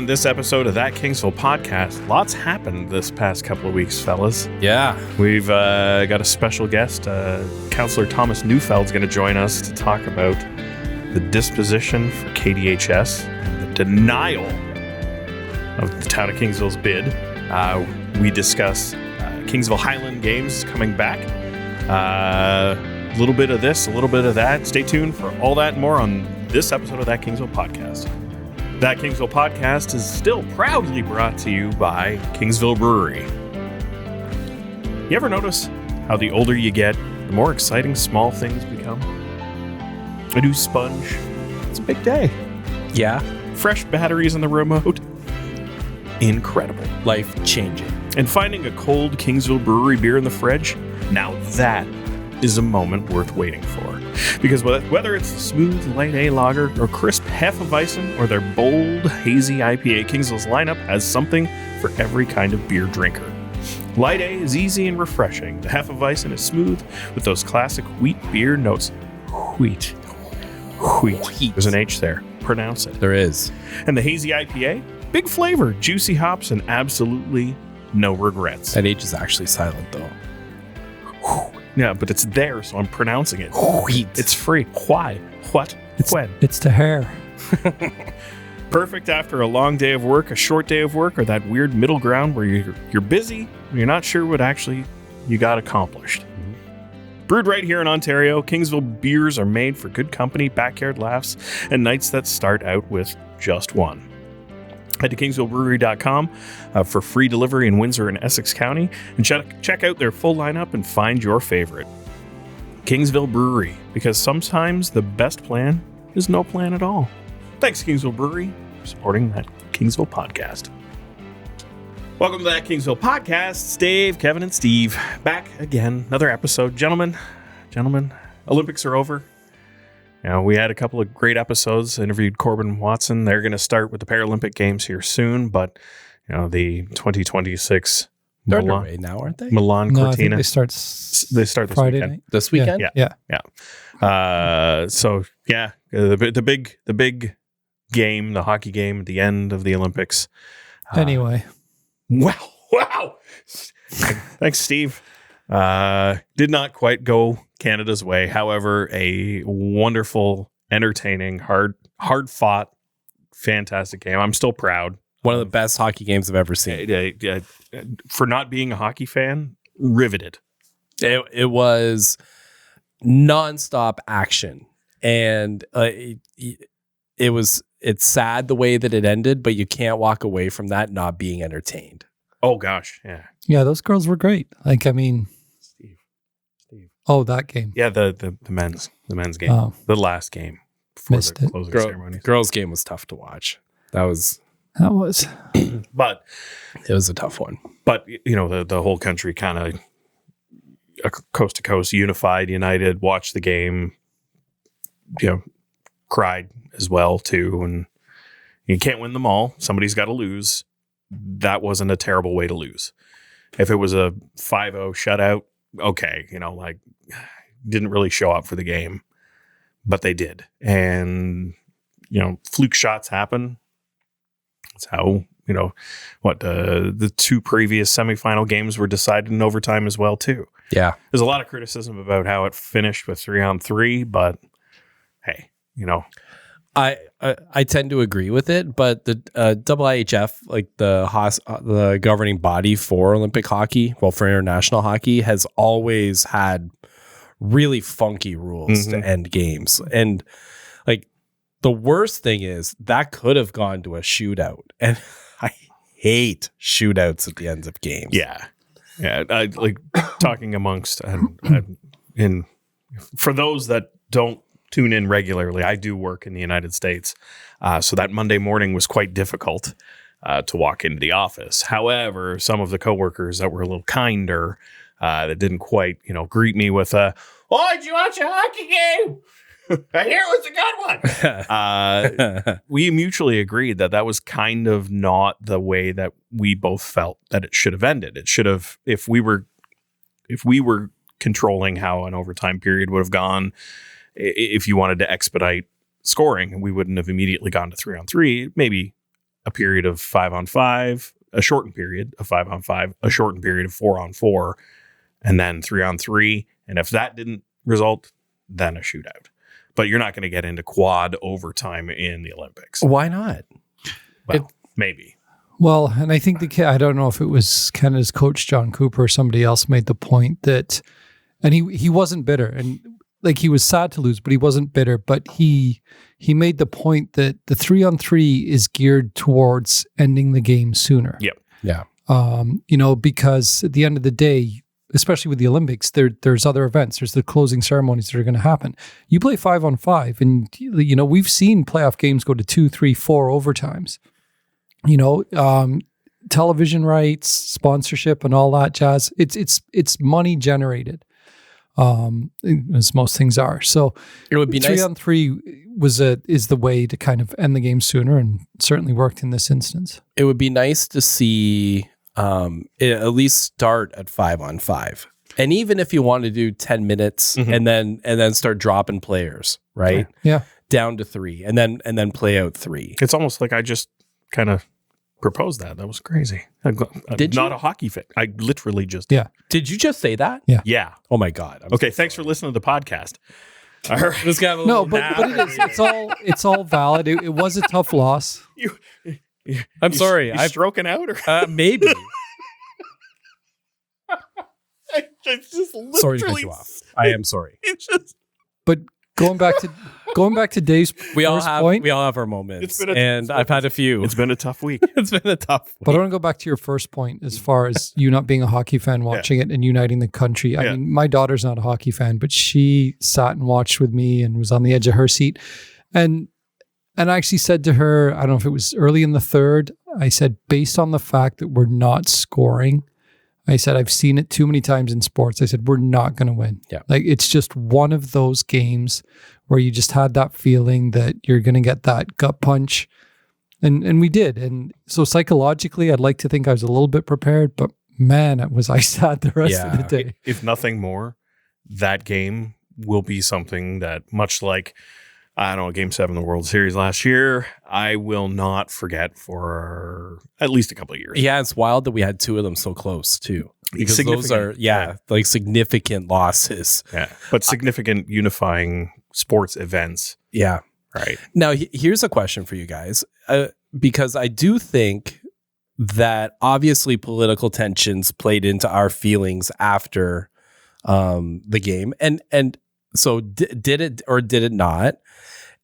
On this episode of That Kingsville Podcast, lots happened this past couple of weeks, fellas. Yeah. We've got a special guest. Councillor Thomas Neufeld is going to join us to talk about the disposition for KDHS and the denial of the town of Kingsville's bid. We discuss Kingsville Highland Games coming back. A little bit of this, a little bit of that. Stay tuned for all that and more on this episode of That Kingsville Podcast. That Kingsville Podcast is still proudly brought to you by Kingsville Brewery. You ever notice how the older you get, the more exciting small things become? A new sponge. It's a big day. Yeah. Fresh batteries in the remote. Incredible. Life-changing. And finding a cold Kingsville Brewery beer in the fridge, now that is a moment worth waiting for. Because whether it's the smooth light A lager or crisp Hefeweizen or their bold hazy IPA, Kingsville's lineup has something for every kind of beer drinker. Light A is easy and refreshing. The Hefeweizen is smooth with those classic wheat beer notes. Wheat. There's an H there. Pronounce it. There is. And the hazy IPA, big flavor, juicy hops, and absolutely no regrets. That H is actually silent, though. Yeah, but it's there, so I'm pronouncing it. Wheat. It's free. Why? What? When? It's the hair. Perfect after a long day of work, a short day of work, or that weird middle ground where you're busy, and you're not sure what actually you got accomplished. Mm-hmm. Brewed right here in Ontario, Kingsville beers are made for good company, backyard laughs, and nights that start out with just one. Head to KingsvilleBrewery.com for free delivery in Windsor and Essex County, and check out their full lineup and find your favorite. Kingsville Brewery, because sometimes the best plan is no plan at all. Thanks, Kingsville Brewery, for supporting That Kingsville Podcast. Welcome to That Kingsville Podcast. It's Dave, Kevin, and Steve back again. Another episode. Gentlemen, Olympics are over. You know, we had a couple of great episodes, interviewed Corbin Watson. They're going to start with the Paralympic Games here soon, but you know, the 2026 They're underway now, aren't they? Milan No, I Cortina. think they start this Friday weekend. night. This weekend? Yeah. So yeah, the big game, the hockey game at the end of the Olympics. Anyway. Wow. Thanks, Steve. Did not quite go Canada's way. However, a wonderful, entertaining, hard fought, fantastic game. I'm still proud. One of the best hockey games I've ever seen. For not being a hockey fan, riveted. It was nonstop action, and it's sad the way that it ended, but you can't walk away from that not being entertained. Oh gosh, yeah. Yeah, those girls were great. Like, I mean, Steve. Oh, that game. Yeah, the men's game, the last game before Missed the it. closing ceremonies. Girls' game was tough to watch. That was. But it was a tough one. But you know, the whole country kind of coast to coast, united, watched the game. You know, cried as well too, and you can't win them all. Somebody's got to lose. That wasn't a terrible way to lose. If it was a 5-0 shutout, okay, you know, like didn't really show up for the game, but they did. And, you know, fluke shots happen. That's how, you know, the two previous semifinal games were decided in overtime as well, too. Yeah. There's a lot of criticism about how it finished with 3-on-3, but hey, you know. I tend to agree with it, but the IIHF, like the governing body for Olympic hockey, well, for international hockey, has always had really funky rules to end games. And like the worst thing is that could have gone to a shootout, and I hate shootouts at the ends of games. Yeah. I like talking amongst for those that don't tune in regularly. I do work in the United States. So that Monday morning was quite difficult to walk into the office. However, some of the coworkers that were a little kinder, that didn't quite, you know, greet me with oh, did you watch a hockey game? I hear it was a good one. We mutually agreed that was kind of not the way that we both felt that it should have ended. It should have, if we were controlling how an overtime period would have gone, if you wanted to expedite scoring, we wouldn't have immediately gone to 3-on-3. Maybe a period of 5-on-5, a shortened period of 5-on-5, a shortened period of 4-on-4, and then 3-on-3. And if that didn't result, then a shootout. But you're not going to get into quad overtime in the Olympics. Why not? Well, maybe. Well, and I think I don't know if it was Canada's coach, John Cooper, or somebody else made the point that, and he wasn't bitter, and like he was sad to lose, but he wasn't bitter. But he made the point that the 3-on-3 is geared towards ending the game sooner. Yep. Yeah. Because at the end of the day, especially with the Olympics, there's other events. There's the closing ceremonies that are going to happen. You play 5-on-5, and we've seen playoff games go to 2, 3, 4 overtimes. Television rights, sponsorship, and all that jazz. It's money generated, as most things are. So it would be 3-on-3 is the way to kind of end the game sooner, and certainly worked in this instance. It would be nice to see it at least start at 5-on-5, and even if you want to do 10 minutes and then start dropping players, right? Yeah, down to 3, and then play out 3. It's almost like I just kind of proposed that. That was crazy. I'm not a hockey fan. I literally just Did you just say that? Yeah. Oh my God. Okay. Thanks for listening to the podcast. All right. This guy but it is. It's all valid. It was a tough loss. I'm sorry. I'm stroking out, or maybe. it's just literally. Sorry to cut you off. I am sorry. It's just. But going back to Dave's we all point, have our moments, and I've had a few. It's been a tough week. It's been a tough week. But I want to go back to your first point as far as you not being a hockey fan, watching it and uniting the country. I mean, my daughter's not a hockey fan, but she sat and watched with me and was on the edge of her seat. And I actually said to her, I don't know if it was early in the third, I said, based on the fact that we're not scoring, I said, I've seen it too many times in sports. I said, we're not going to win. Yeah. Like, it's just one of those games where you just had that feeling that you're going to get that gut punch. And we did. And so psychologically, I'd like to think I was a little bit prepared, but man, was I sad the rest of the day. If nothing more, that game will be something that, much like, I don't know, Game 7 of the World Series last year, I will not forget for at least a couple of years. Yeah, it's wild that we had 2 of them so close too. Because those are, like significant losses. Yeah, but significant unifying sports events. Yeah. Right. Now, here's a question for you guys. Because I do think that obviously political tensions played into our feelings after the game. And so did it or did it not?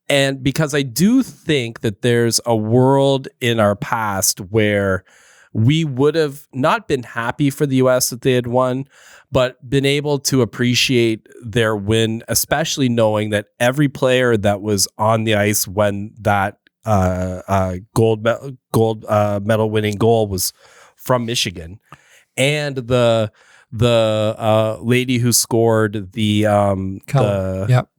And because I do think that there's a world in our past where we would have not been happy for the U.S. that they had won, but been able to appreciate their win, especially knowing that every player that was on the ice when that gold medal winning goal was from Michigan, and the lady who scored the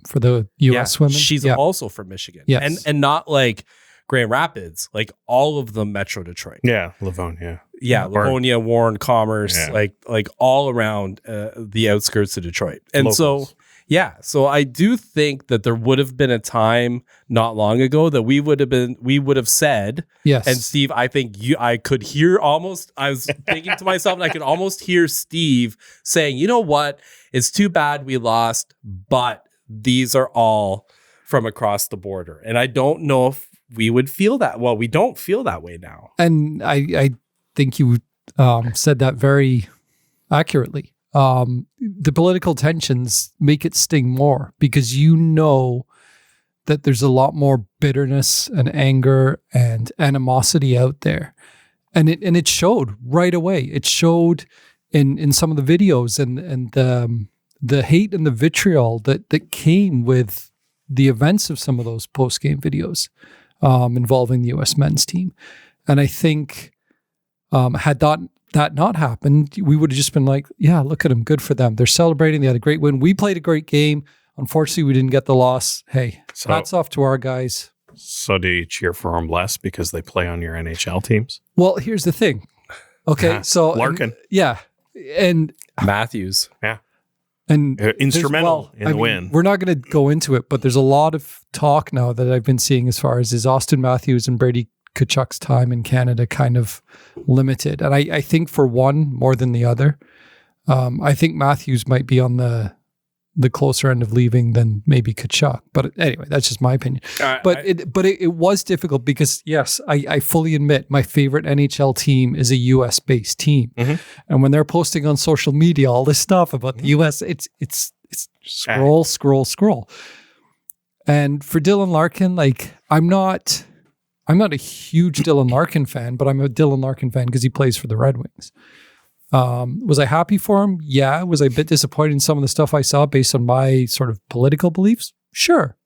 for the U.S. women. She's also from Michigan. Yes. And not like Grand Rapids, like all of them Metro Detroit. Yeah, Livonia. Yeah, Livonia, Warren, Commerce, like all around the outskirts of Detroit. And Locals. so I do think that there would have been a time not long ago that we would have said, yes. And Steve, I think I could hear almost, I was thinking to myself, and I could almost hear Steve saying, you know what, it's too bad we lost, but these are all from across the border. And I don't know if we would feel that. Well, we don't feel that way now. And I think you said that very accurately. The political tensions make it sting more because you know that there's a lot more bitterness and anger and animosity out there. And it showed right away. It showed in some of the videos and the hate and the vitriol that came with the events of some of those post-game videos involving the U.S. men's team. And I think had that not happened, we would have just been like, yeah, look at them. Good for them. They're celebrating. They had a great win. We played a great game. Unfortunately, we didn't get the loss. Hey, hats off to our guys. So do you cheer for them less because they play on your NHL teams? Well, here's the thing. Okay, so Larkin. And Matthews. Yeah. And instrumental in the win. We're not going to go into it, but there's a lot of talk now that I've been seeing as far as is Austin Matthews and Brady Tkachuk's time in Canada kind of limited. And I think for one more than the other, I think Matthews might be on the closer end of leaving than maybe Tkachuk. But anyway, that's just my opinion. It was difficult because, yes, I fully admit my favorite NHL team is a US-based team. Mm-hmm. And when they're posting on social media all this stuff about the US, it's scroll. And for Dylan Larkin, like I'm not a huge Dylan Larkin fan, but I'm a Dylan Larkin fan because he plays for the Red Wings. Was I happy for him? Yeah. Was I a bit disappointed in some of the stuff I saw based on my sort of political beliefs? Sure.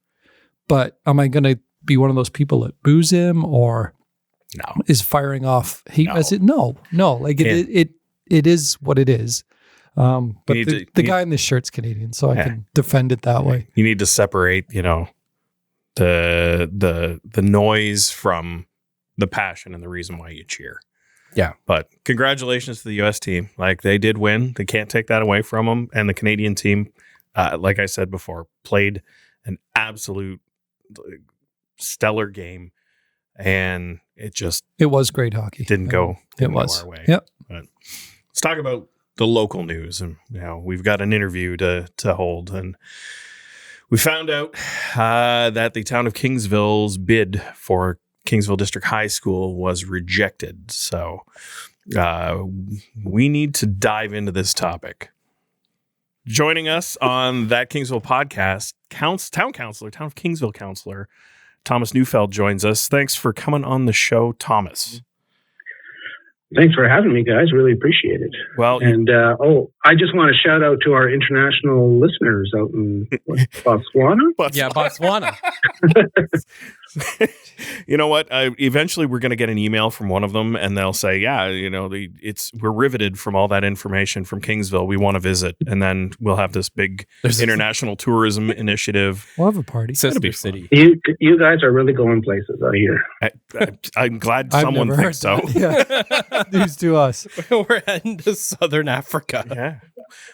But am I going to be one of those people that boos him or is firing off hate message? No. Like it is what it is. But the guy in this shirt's Canadian, so I can defend it that way. You need to separate, the noise from the passion and the reason why you cheer. Yeah. But congratulations to the U.S. team. Like, they did win. They can't take that away from them. And the Canadian team, like I said before, played an absolute stellar game. And it was great hockey. Didn't go our way. Yep. But let's talk about the local news. And we've got an interview to hold. And we found out that the town of Kingsville's bid for Kingsville District High School was rejected. So we need to dive into this topic. Joining us on That Kingsville Podcast, Town of Kingsville Councillor Thomas Neufeld joins us. Thanks for coming on the show, Thomas. Thanks for having me, guys. Really appreciate it. Well, and I just want to shout out to our international listeners out in Botswana. Yeah, Botswana. You know what? Eventually, we're going to get an email from one of them, and they'll say, "Yeah, we're riveted from all that information from Kingsville. We want to visit." And then we'll have this big international tourism initiative. We'll have a party. Sister city. You guys are really going places out here. I'm glad someone thinks so. Yeah. News to us. We're heading to Southern Africa. Yeah.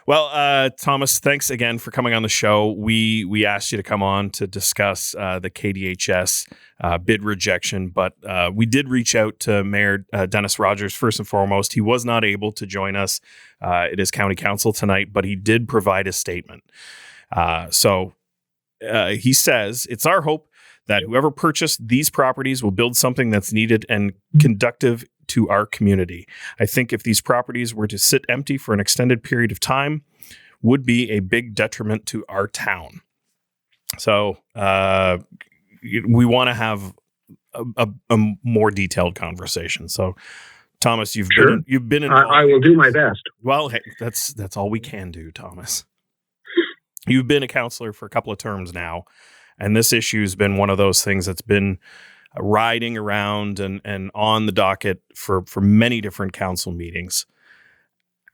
Well, Thomas, thanks again for coming on the show. We asked you to come on to discuss the KDHS bid rejection, but we did reach out to Mayor Dennis Rogers first and foremost. He was not able to join us at his county council tonight, but he did provide a statement. So he says, "It's our hope that whoever purchased these properties will build something that's needed and conducive to our community. I think if these properties were to sit empty for an extended period of time, would be a big detriment to our town." So we want to have a more detailed conversation. So, Thomas, you've been involved. I will do my best. Well, hey, that's all we can do, Thomas. You've been a counselor for a couple of terms now, and this issue has been one of those things that's been riding around and on the docket for many different council meetings.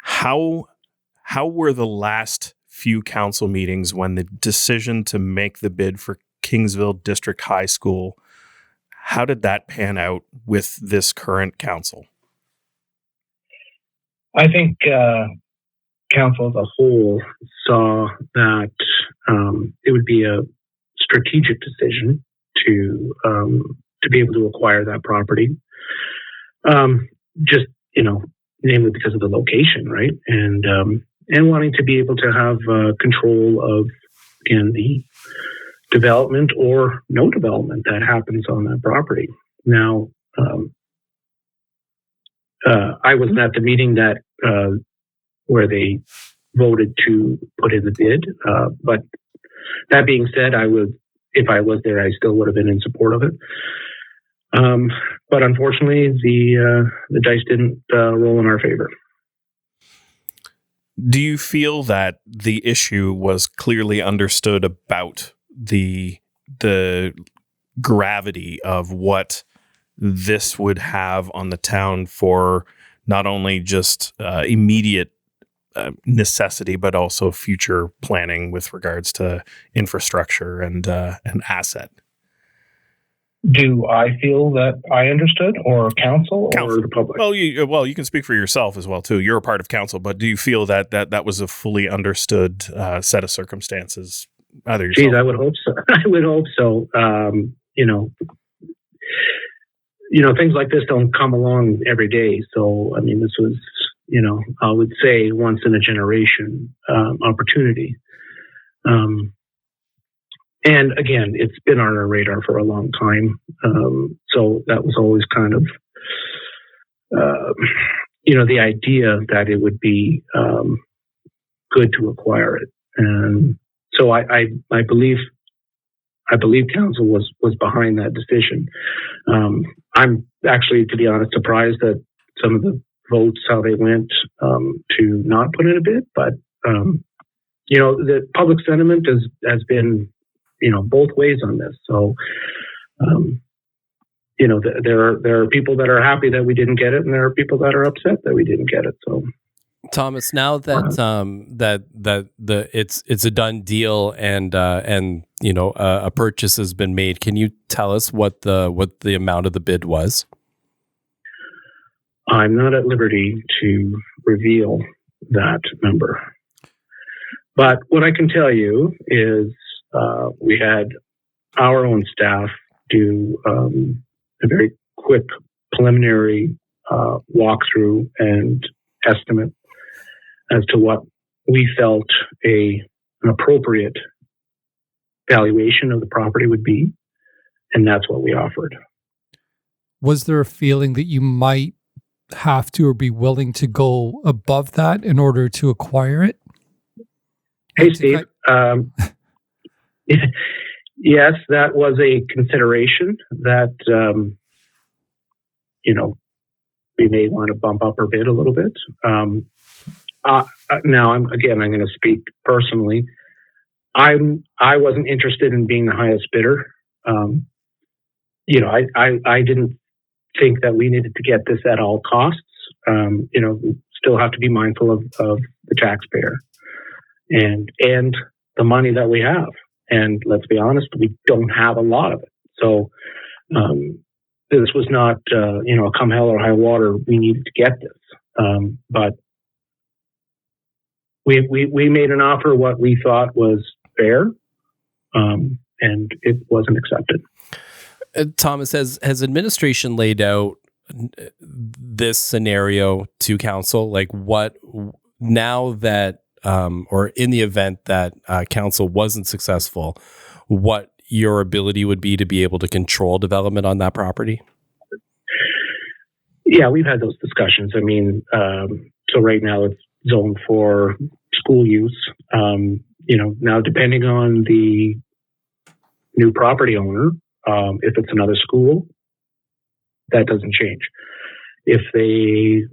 How were the last few council meetings when the decision to make the bid for Kingsville District High School, how did that pan out with this current council? I think council as a whole saw that it would be a strategic decision to be able to acquire that property. Just, namely because of the location, right? And wanting to be able to have control of, again, the development or no development that happens on that property. Now, I wasn't at the meeting that where they voted to put in the bid, but that being said, if I was there, I still would have been in support of it. But unfortunately, the dice didn't roll in our favor. Do you feel that the issue was clearly understood about the gravity of what this would have on the town for not only just immediate necessity, but also future planning with regards to infrastructure and asset? Do I feel that I understood, or council, or the public? Well, you can speak for yourself as well too. You're a part of council, but do you feel that was a fully understood set of circumstances? Either yourself. Geez, I would hope so. I would hope so. things like this don't come along every day. So, I mean, this was, I would say once in a generation opportunity. And again, it's been on our radar for a long time. So that was always kind of, the idea that it would be good to acquire it. And so I believe council was behind that decision. I'm actually, to be honest, surprised that some of the votes, how they went to not put in a bid. But, the public sentiment has been, both ways on this. So, there are people that are happy that we didn't get it, and there are people that are upset that we didn't get it. So, Thomas, now that it's a done deal and a purchase has been made, can you tell us what the amount of the bid was? I'm not at liberty to reveal that number, but what I can tell you is we had our own staff do a very quick preliminary walkthrough and estimate as to what we felt an appropriate valuation of the property would be, and that's what we offered. Was there a feeling that you might have to or be willing to go above that in order to acquire it? Hey, Steve. Yes, that was a consideration that, we may want to bump up our bid a little bit. Now, I'm going to speak personally. I wasn't interested in being the highest bidder. I didn't think that we needed to get this at all costs. We still have to be mindful of the taxpayer and the money that we have. And let's be honest, we don't have a lot of it. So this was not, come hell or high water, we needed to get this. But we made an offer what we thought was fair, and it wasn't accepted. Thomas, has administration laid out this scenario to council? Like what now that, or in the event that council wasn't successful, what your ability would be to be able to control development on that property? Yeah, we've had those discussions. I mean, so right now it's zoned for school use. Now depending on the new property owner, if it's another school, that doesn't change. If the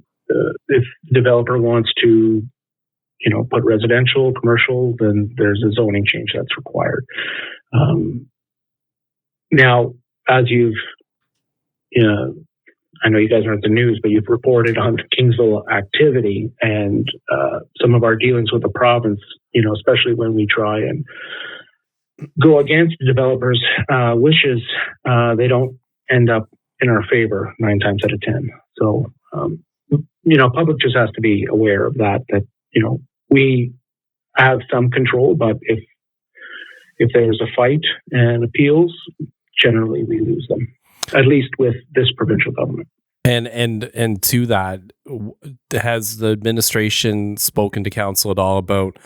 developer wants to, put residential, commercial, then there's a zoning change that's required. Now, as you've, I know you guys aren't the news, but you've reported on Kingsville activity and some of our dealings with the province, especially when we try and go against the developers' wishes, they don't end up in our favor 9 times out of 10. So, public just has to be aware of that, we have some control, but if there's a fight and appeals, generally we lose them, at least with this provincial government. And to that, has the administration spoken to council at all about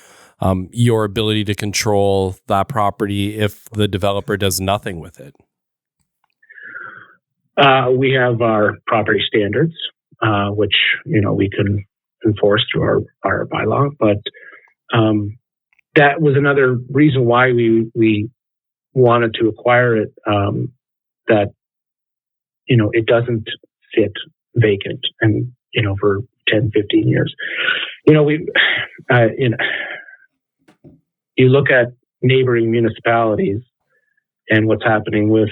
your ability to control that property if the developer does nothing with it? We have our property standards, which, we can enforce through our bylaw, but that was another reason why we wanted to acquire it, that, it doesn't sit vacant and, for 10, 15 years. You look at neighboring municipalities and what's happening with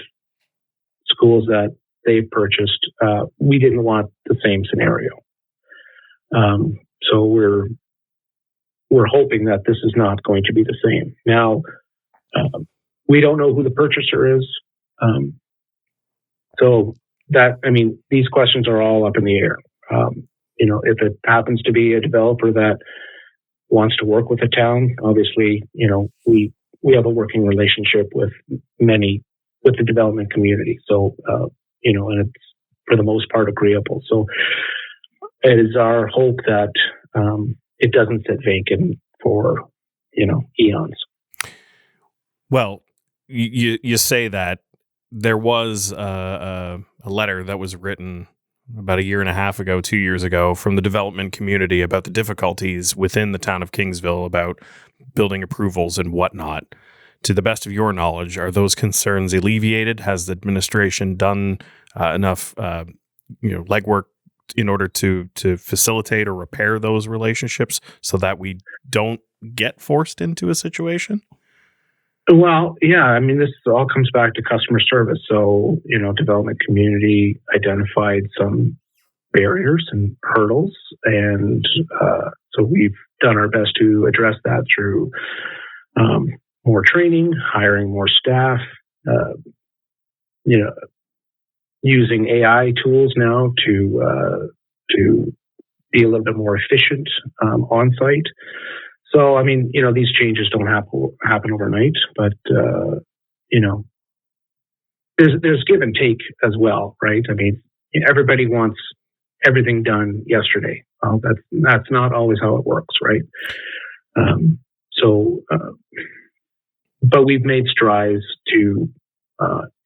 schools that they've purchased. We didn't want the same scenario. So we're hoping that this is not going to be the same. Now, we don't know who the purchaser is. So these questions are all up in the air. If it happens to be a developer that wants to work with the town, obviously, we have a working relationship with the development community. So, and for the most part, agreeable. So it is our hope that it doesn't sit vacant for, eons. Well, you say that there was a letter that was written about 1.5 years ago, 2 years ago, from the development community about the difficulties within the town of Kingsville about building approvals and whatnot. To the best of your knowledge, are those concerns alleviated? Has the administration done enough, legwork in order to facilitate or repair those relationships so that we don't get forced into a situation? Well, yeah, I mean, this all comes back to customer service. So, development community identified some barriers and hurdles. And so we've done our best to address that through more training, hiring more staff, using AI tools now to be a little bit more efficient on site. So, I mean, these changes don't happen overnight, but, there's give and take as well, right? I mean, everybody wants everything done yesterday. That's not always how it works, right? But we've made strides to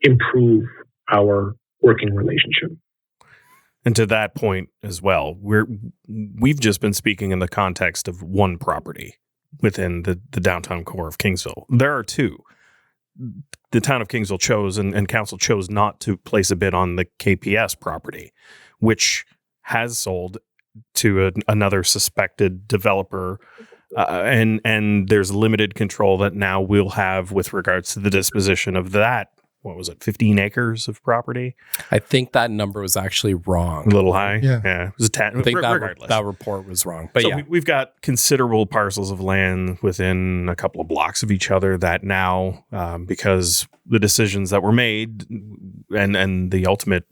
improve our working relationship. And to that point as well, we've just been speaking in the context of one property within the downtown core of Kingsville. There are two. The town of Kingsville chose and council chose not to place a bid on the KPS property, which has sold to another suspected developer, and there's limited control that now we'll have with regards to the disposition of that. What was it, 15 acres of property? I think that number was actually wrong. A little high? Yeah. It was I think regardless. that report was wrong. But so we've got considerable parcels of land within a couple of blocks of each other that now, because the decisions that were made and the ultimate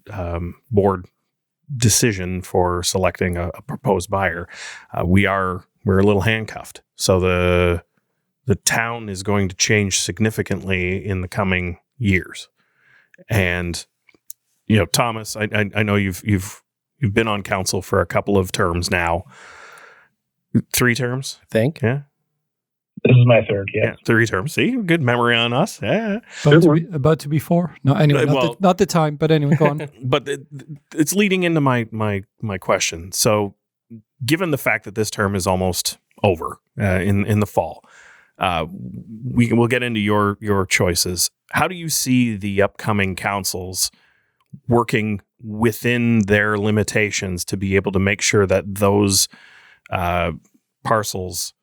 board decision for selecting a proposed buyer, we're a little handcuffed. So the town is going to change significantly in the coming years. And Thomas, I know you've been on council for a couple of terms now. 3 terms, I think. Yeah. This is my third, yeah. 3 terms. See, good memory on us. Yeah. About to be 4. No, anyway, not the time, but anyway, go on. But it's leading into my question. So, given the fact that this term is almost over in the fall, we'll get into your choices. How do you see the upcoming councils working within their limitations to be able to make sure that those parcels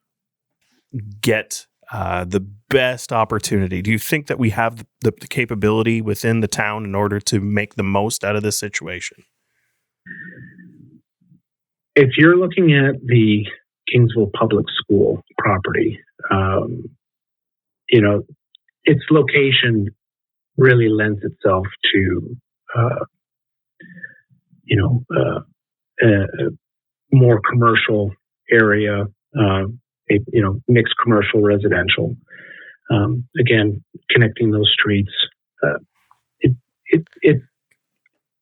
get the best opportunity? Do you think that we have the capability within the town in order to make the most out of this situation? If you're looking at the Kingsville Public School property, its location really lends itself to, a more commercial area, mixed commercial residential. Again, connecting those streets.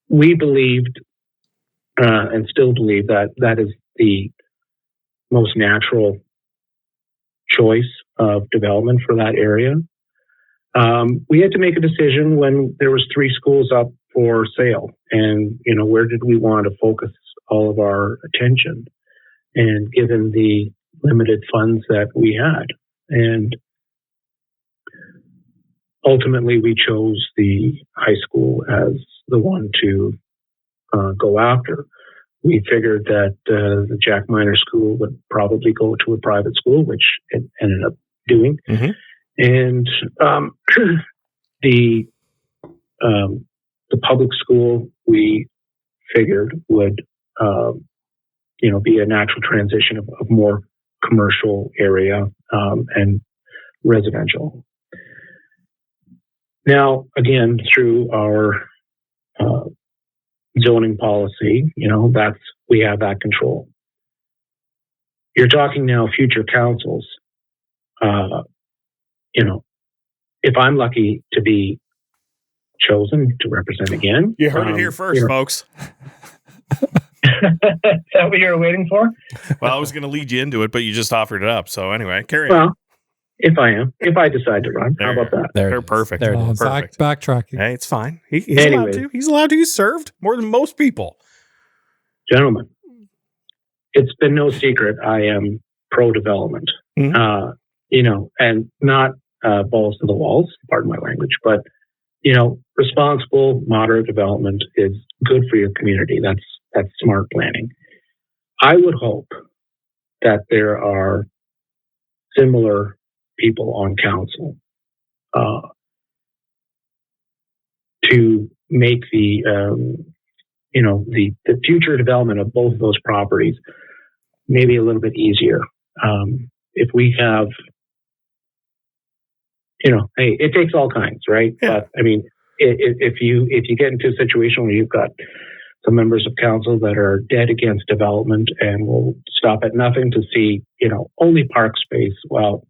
We believed and still believe that is the most natural choice of development for that area. We had to make a decision when there was 3 schools up for sale, and where did we want to focus all of our attention? And given the limited funds that we had, and ultimately we chose the high school as the one to go after. We figured that the Jack Minor School would probably go to a private school, which it ended up doing. Mm-hmm. And the public school we figured would be a natural transition of more commercial area and residential. Now, again, through our zoning policy, we have that control. You're talking now future councils. If I'm lucky to be chosen to represent again. You heard it here first, folks. Is that what you're waiting for? Well, I was going to lead you into it, but you just offered it up. So anyway, carry on. Well, if I decide to run, how about that? They're perfect. There it is. Perfect. Backtracking. Hey, it's fine. He's Anyway. allowed to. He's allowed to. He's served more than most people. Gentlemen, it's been no secret I am pro-development. Mhm. And not balls to the walls, pardon my language, but, responsible, moderate development is good for your community. That's smart planning. I would hope that there are similar people on council to make the future development of both of those properties maybe a little bit easier. If we have, hey, it takes all kinds, right? Yeah. But I mean, if you get into a situation where you've got some members of council that are dead against development and will stop at nothing to see, only park space, well,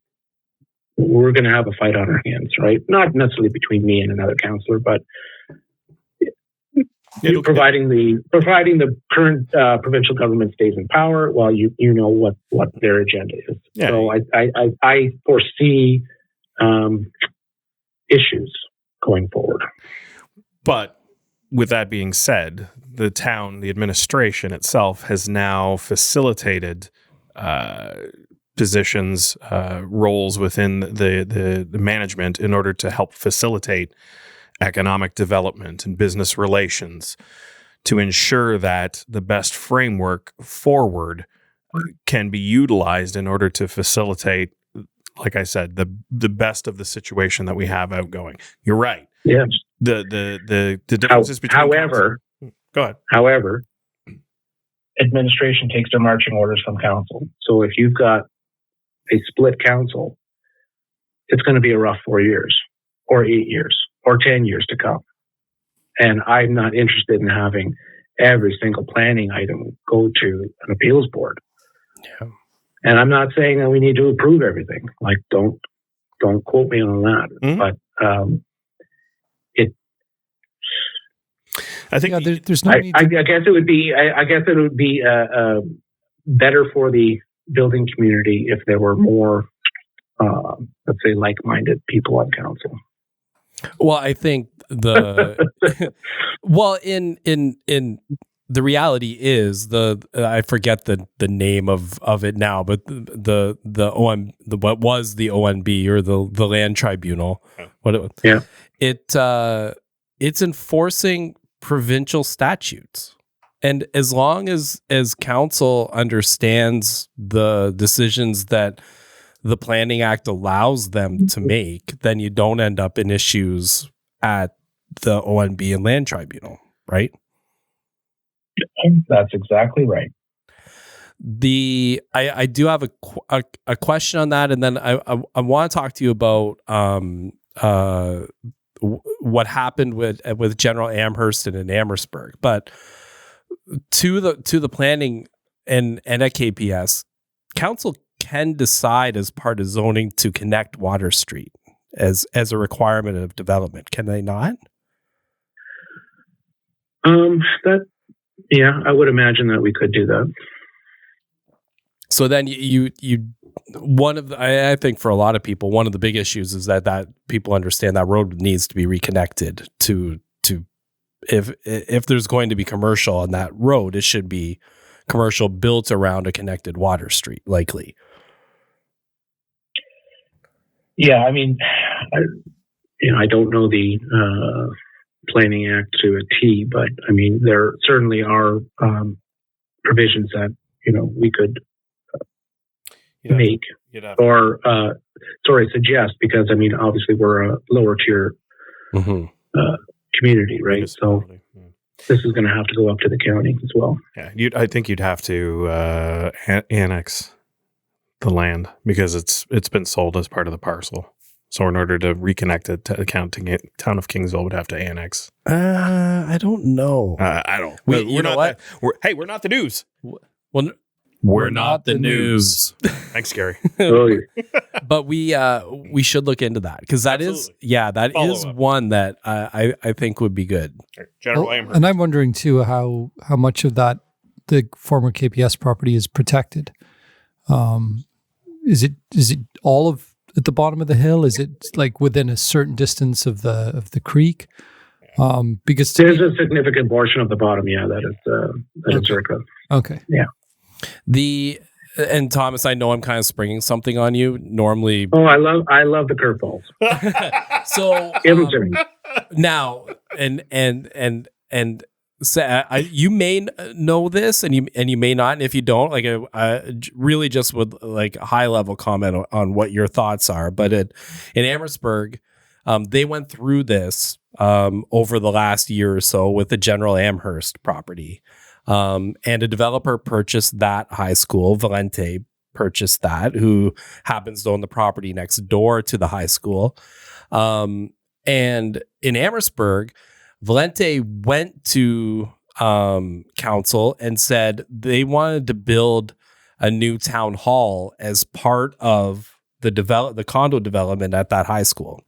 we're going to have a fight on our hands, right? Not necessarily between me and another councillor, but providing the current provincial government stays in power, well, you know what their agenda is. Yeah. So I foresee issues going forward. But with that being said, the administration itself has now facilitated positions, roles within the management in order to help facilitate economic development and business relations to ensure that the best framework forward can be utilized in order to facilitate, like I said, the best of the situation that we have outgoing. You're right. Yes. The differences between however, go ahead. However, administration takes their marching orders from council. So if you've got a split council, it's going to be a rough 4 years or 8 years or 10 years to come. And I'm not interested in having every single planning item go to an appeals board. Yeah. And I'm not saying that we need to approve everything. Like, don't quote me on that. Mm-hmm. But I think there's no need. I guess it would be. I guess it would be better for the building community if there were more, let's say, like-minded people on council. Well, I think in the reality is I forget the name of it now, but the what was the ONB or the Land Tribunal? It's enforcing provincial statutes, and as long as council understands the decisions that the Planning Act allows them to make, then you don't end up in issues at the ONB and Land Tribunal, right? That's exactly right. I do have a question on that, and then I want to talk to you about what happened with General Amherst and in Amherstburg. But to the planning and at KPS, council can decide as part of zoning to connect Water Street as a requirement of development. Can they not? Yeah, I would imagine that we could do that. So then I think for a lot of people, one of the big issues is that people understand that road needs to be reconnected to if there's going to be commercial on that road, it should be commercial built around a connected water street, likely. Yeah, I mean, I don't know the Planning Act to a T, but I mean, there certainly are provisions that we could make or suggest, because I mean, obviously we're a lower tier community, right? So this is going to have to go up to the county as well. Yeah, I think you'd have to annex the land because it's been sold as part of the parcel. So in order to reconnect it to the town of Kingsville would have to annex. I don't know. I don't. We're not the news. Well, We're not the news. Thanks, Gary. Oh, yeah. But we should look into that because that Follow is up. one that I think would be good. General Well, Amherst. and I'm wondering too how much of that the former KPS property is protected. Is it all of at the bottom of the hill? Is it like within a certain distance of the creek? Because There's a significant portion of the bottom, that is circa. okay. And Thomas, I know I'm kind of springing something on you. Normally, Oh, I love the curveballs. so Give them to me. now and so you may know this and you may not, and if you don't, like I really just would like a high level comment on what your thoughts are. But in Amherstburg, they went through this over the last year or so with the General Amherst property, and a developer purchased that high school. Valente purchased that, who happens to own the property next door to the high school. And in Amherstburg, Valente went to council and said they wanted to build a new town hall as part of the condo development at that high school.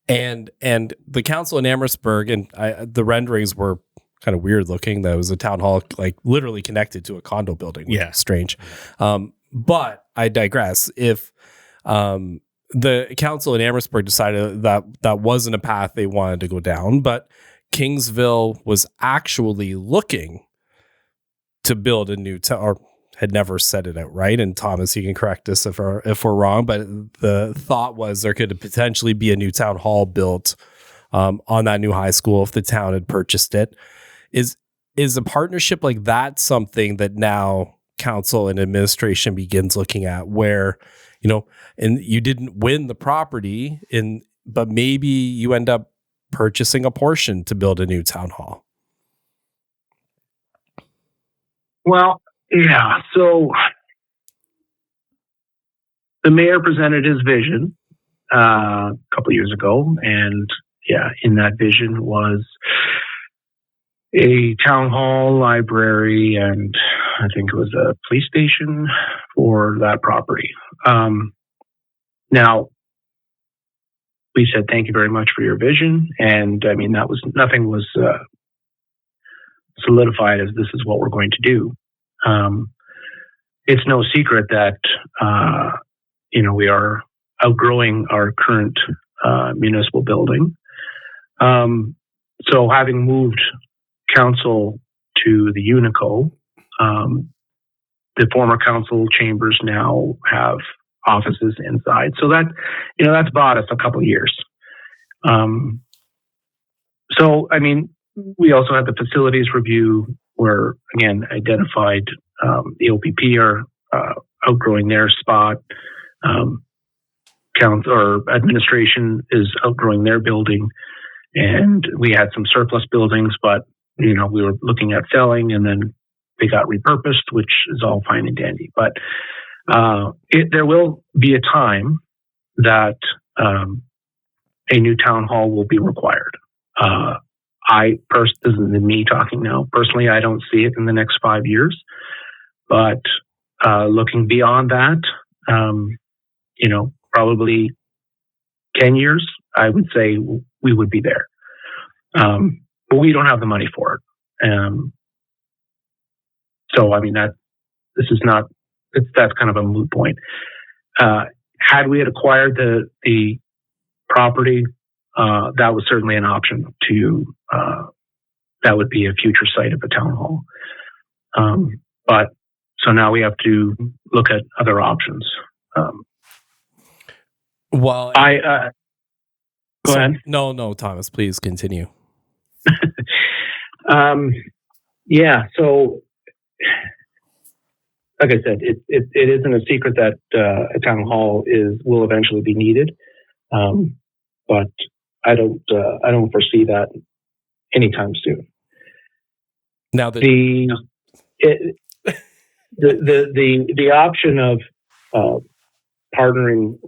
And the council in Amherstburg, and the renderings were kind of weird looking. That was a town hall, like literally connected to a condo building. Yeah. Strange. But I digress. If the council in Amherstburg decided that wasn't a path they wanted to go down, but Kingsville was actually looking to build a new town, or had never said it outright. And Thomas, you can correct us if we're wrong, but the thought was there could potentially be a new town hall built on that new high school if the town had purchased it. Is a partnership like that something that now council and administration begins looking at, where, and you didn't win the property but maybe you end up purchasing a portion to build a new town hall? Well, yeah. So the mayor presented his vision a couple of years ago, and in that vision was a town hall, library, and I think it was a police station for that property. Now, we said thank you very much for your vision, and I mean nothing was solidified as this is what we're going to do. It's no secret that we are outgrowing our current municipal building. So having moved council to the Unico, the former council chambers now have offices inside. So that's bought us a couple of years. So, I mean, we also had the facilities review where, again, identified the OPP are outgrowing their spot. Council or administration is outgrowing their building. And we had some surplus buildings, but, we were looking at selling, and then they got repurposed, which is all fine and dandy. But there will be a time that a new town hall will be required. This is me talking now. Personally, I don't see it in the next 5 years. But looking beyond that, probably 10 years, I would say we would be there. But we don't have the money for it. So, I mean, that's kind of a moot point. Had we acquired the property, that was certainly an option that would be a future site of a town hall. But so now we have to look at other options. Well, go ahead. No, Thomas, please continue. So like I said, it isn't a secret that a town hall will eventually be needed, but I don't foresee that anytime soon. Now the option of partnering,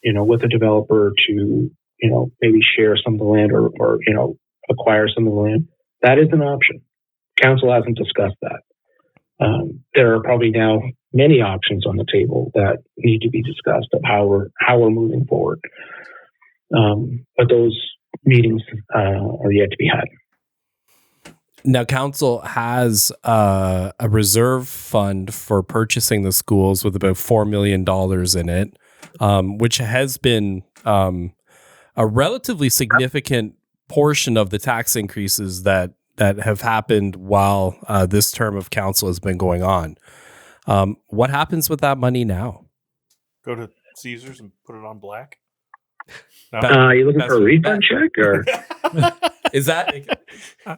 with a developer to maybe share some of the land or acquire some of the land, that is an option. Council hasn't discussed that. there are probably now many options on the table that need to be discussed of how we're moving forward. But those meetings are yet to be had. Now, council has a reserve fund for purchasing the schools with about $4 million in it, which has been a relatively significant portion of the tax increases that have happened while this term of council has been going on. What happens with that money now? Go to Caesars and put it on black. No? Are you looking for a refund check, or is that?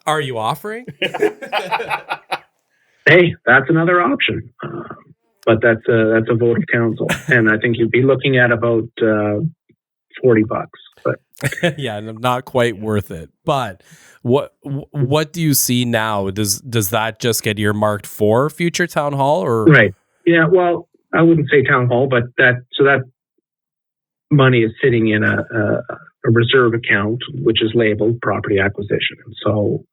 Are you offering? Hey, that's another option, but that's a vote of council, and I think you'd be looking at about $40. But yeah, not quite worth it. But what do you see now? Does that just get earmarked for future town hall, or right? Yeah, well, I wouldn't say town hall, but that money is sitting in a reserve account, which is labeled property acquisition. And so,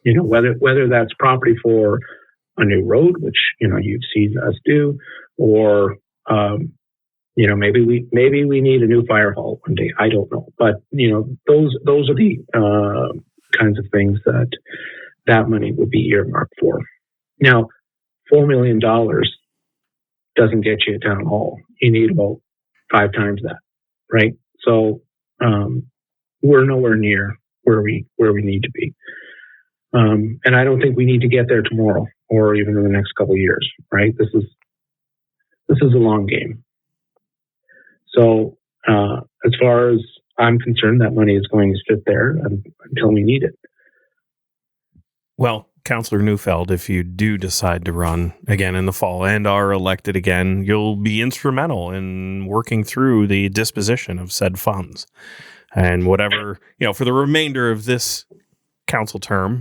whether that's property for a new road, which you've seen us do, or maybe we need a new fire hall one day. I don't know, but those are the kinds of things that money would be earmarked for. Now, $4 million doesn't get you a town hall. You need about 5 times that, right? So we're nowhere near where we need to be, and I don't think we need to get there tomorrow or even in the next couple of years, right? This is a long game. So as far as I'm concerned, that money is going to sit there until we need it. Well, Councillor Neufeld, if you do decide to run again in the fall and are elected again, you'll be instrumental in working through the disposition of said funds. And whatever, for the remainder of this council term,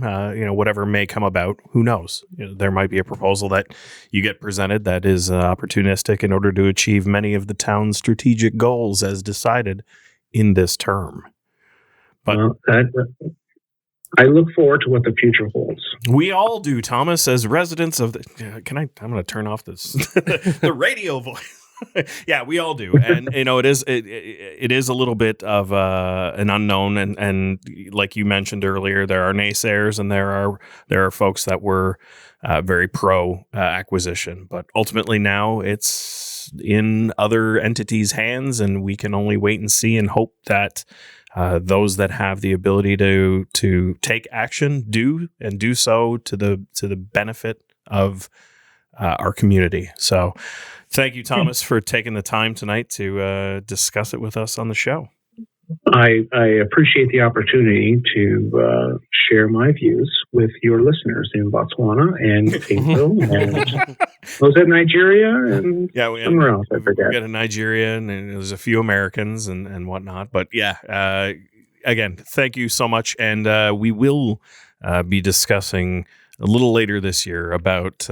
whatever may come about, who knows? There might be a proposal that you get presented that is opportunistic in order to achieve many of the town's strategic goals as decided in this term. But I look forward to what the future holds. We all do, Thomas, as residents of the... I'm going to turn off this the radio voice. Yeah, we all do, and it is a little bit of an unknown, and like you mentioned earlier, there are naysayers and there are folks that were very pro acquisition, but ultimately now it's in other entities' hands, and we can only wait and see and hope that those that have the ability to take action do so to the benefit of our community. So thank you, Thomas, for taking the time tonight to discuss it with us on the show. I appreciate the opportunity to share my views with your listeners in Botswana and Kingsville and was it Nigeria and somewhere else? I forget. We got a Nigeria and there's a few Americans and whatnot. But yeah, again, thank you so much. And we will be discussing a little later this year about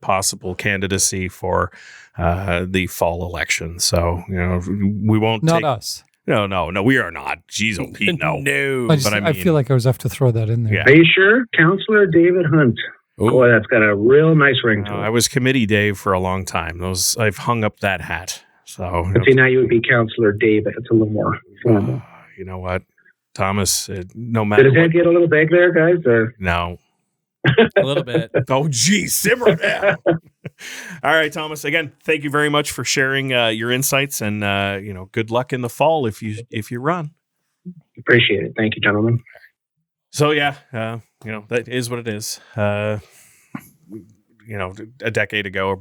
possible candidacy for the fall election. So, we won't Not us. No, we are not. Jeez, oh Pete, no. No. I feel like I was have to throw that in there. Yeah. Are you sure? Councillor David Hunt. Ooh. Boy, that's got a real nice ring to it. I was Committee Dave for a long time. I've hung up that hat. So see, now you would be Councillor David. It's a little more formal. You know what, Thomas? No matter. Did his head get a little big there, guys? Or? No. A little bit. Oh, geez, simmer down. All right, Thomas. Again, thank you very much for sharing your insights, and good luck in the fall if you run. Appreciate it. Thank you, gentlemen. So yeah, that is what it is. About a decade ago,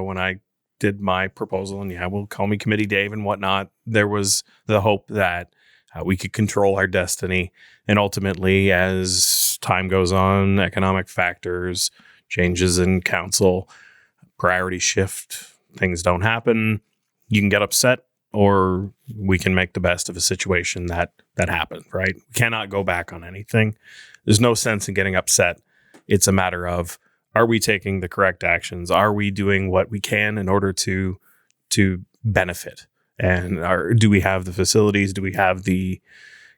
when I did my proposal, and we'll call me Committee Dave and whatnot, there was the hope that we could control our destiny, and ultimately, as time goes on, economic factors, changes in council, priorities shift, things don't happen. You can get upset, or we can make the best of a situation that happened, right? We cannot go back on anything. There's no sense in getting upset. It's a matter of, are we taking the correct actions? Are we doing what we can in order to benefit? And do we have the facilities? Do we have the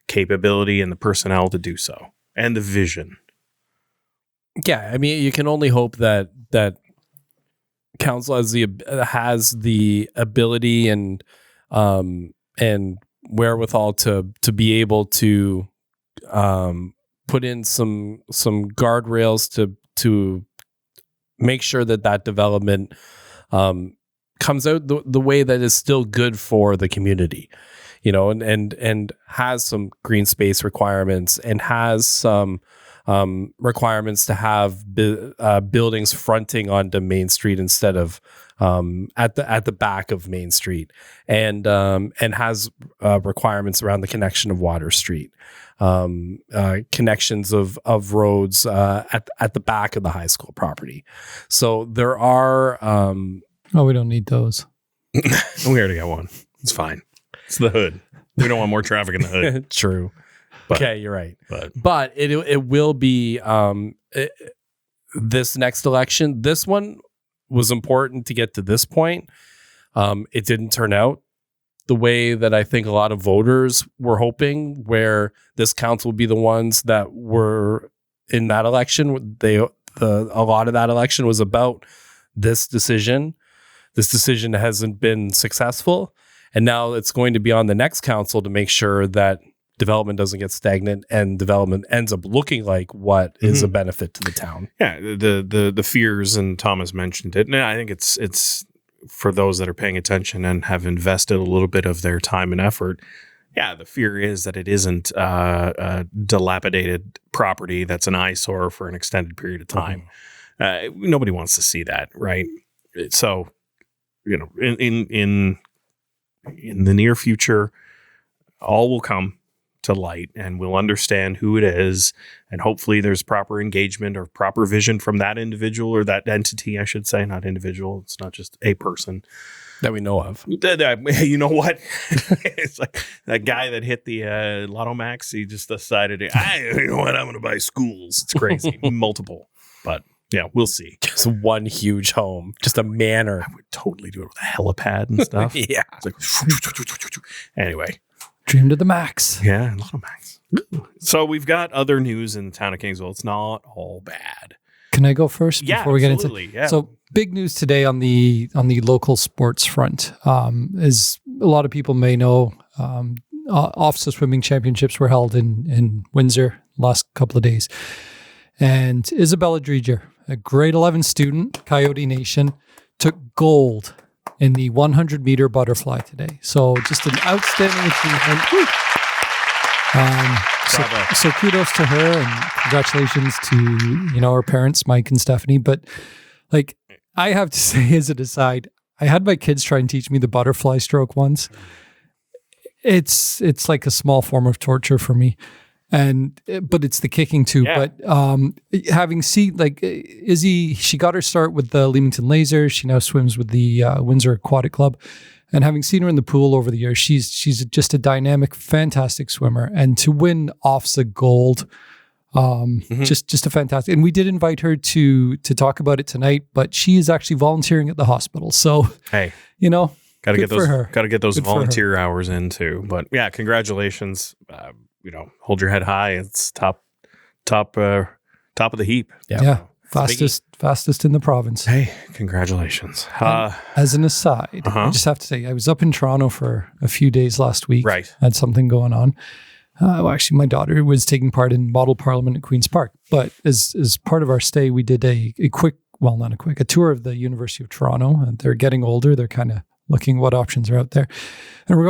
capability and the personnel to do so? And the vision? Yeah, I mean, you can only hope that council has the ability and wherewithal to be able to put in some guardrails to make sure that development comes out the way that is still good for the community, and has some green space requirements and has some requirements to have buildings fronting onto Main Street instead of at the back of Main Street, and has requirements around the connection of Water Street, connections of roads at the back of the high school property. So there are. We don't need those. We already got one. It's fine. It's the hood. We don't want more traffic in the hood. True. But, okay, you're right. But it will be this next election. This one was important to get to this point. It didn't turn out the way that I think a lot of voters were hoping, where this council will be the ones that were in that election. A lot of that election was about this decision. This decision hasn't been successful. And now it's going to be on the next council to make sure that development doesn't get stagnant and development ends up looking like what is a benefit to the town. Yeah, the fears, and Thomas mentioned it. And I think it's for those that are paying attention and have invested a little bit of their time and effort. Yeah, the fear is that it isn't a dilapidated property that's an eyesore for an extended period of time. Nobody wants to see that, right? So, in the near future, all will come to light and we'll understand who it is. And hopefully there's proper engagement or proper vision from that individual, or that entity, I should say, not individual. It's not just a person that we know of. You know what? It's like that guy that hit the Lotto Max. He just decided, you know what? I'm going to buy schools. It's crazy. Multiple. But yeah, we'll see. Just one huge home, just a manor. I would totally do it with a helipad and stuff. Yeah. It's like, anyway. Dream to the max. Yeah, a lot of max. So we've got other news in the town of Kingsville. It's not all bad. Can I go first before we get into? Yeah. So big news today on the local sports front. As a lot of people may know, OFSA swimming championships were held in Windsor last couple of days, and Isabella Dreger, a grade 11 student, Coyote Nation, took gold in the 100-meter butterfly today. So just an outstanding achievement. So kudos to her and congratulations to, her parents, Mike and Stephanie. But like, I have to say as an aside, I had my kids try and teach me the butterfly stroke once. It's like a small form of torture for me. But it's the kicking too. Yeah. But having seen Izzy, she got her start with the Leamington Laser. She now swims with the Windsor Aquatic Club. And having seen her in the pool over the years, she's just a dynamic, fantastic swimmer. And to win OFSA gold, just a fantastic. And we did invite her to talk about it tonight, but she is actually volunteering at the hospital. So, hey, gotta get those volunteer hours in too. But yeah, congratulations. Hold your head high. It's top of the heap. Yeah. Fastest in the province. Hey, congratulations. As an aside, I just have to say, I was up in Toronto for a few days last week. Right. Had something going on. Actually, my daughter was taking part in Model Parliament at Queen's Park. But as part of our stay, we did a tour of the University of Toronto. And they're getting older. They're kind of looking what options are out there. And we're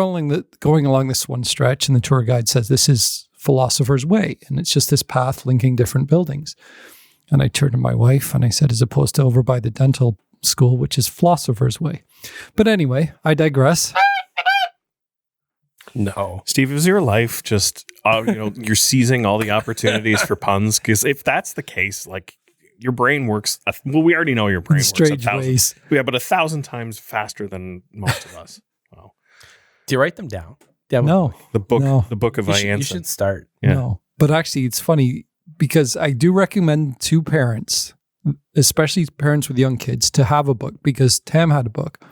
going along this one stretch, and the tour guide says, this is Philosopher's Way. And it's just this path linking different buildings. And I turned to my wife and I said, as opposed to over by the dental school, which is Philosopher's Way. But anyway, I digress. No. Steve, is your life just, you're seizing all the opportunities for puns? Because if that's the case, like, your brain works, we already know your brain works strange ways. Yeah, but 1,000 times faster than most of us. Wow. Do you write them down? No. The book of Ianson. You should start. Yeah. No. But actually, it's funny because I do recommend to parents, especially parents with young kids, to have a book, because Tam had a book.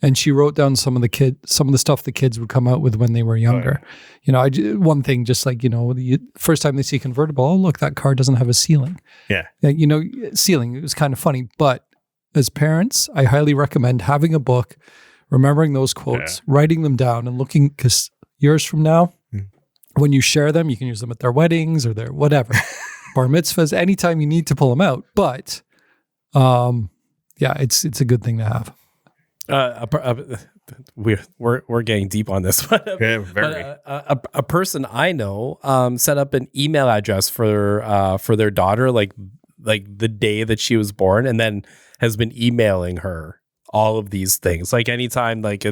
and she wrote down some of the stuff the kids would come out with when they were younger. One thing, just like, the first time they see a convertible, oh, look, that car doesn't have a ceiling. Yeah. Ceiling, it was kind of funny. But as parents, I highly recommend having a book, remembering those quotes, writing them down and looking, because years from now, when you share them, you can use them at their weddings or their whatever, bar mitzvahs, anytime you need to pull them out. But it's a good thing to have. We're getting deep on this one. A person I know set up an email address for their daughter, like the day that she was born, and then has been emailing her all of these things. Like anytime, like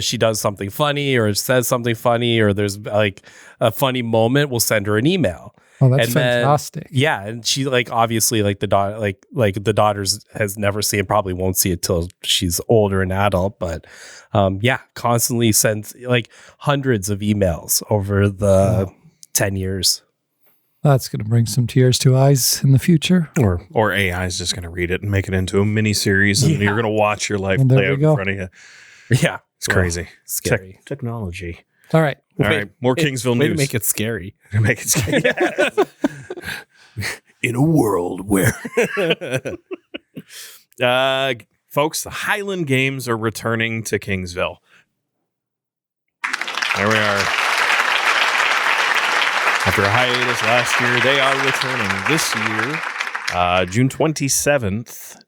she does something funny or says something funny or there's like a funny moment, we'll send her an email. Oh, that's fantastic. And she like obviously like the daughter like the daughters has never seen it, probably won't see it till she's older and adult, but constantly sends like hundreds of emails over the 10 years. That's going to bring some tears to eyes in the future. Or AI is just going to read it and make it into a mini series, and you're going to watch your life play out in front of you. Yeah, it's crazy. Scary technology. All right. More Kingsville news. To make it scary. Make it scary. In a world where, folks, the Highland Games are returning to Kingsville. There we are. After a hiatus last year, they are returning this year, June 27th.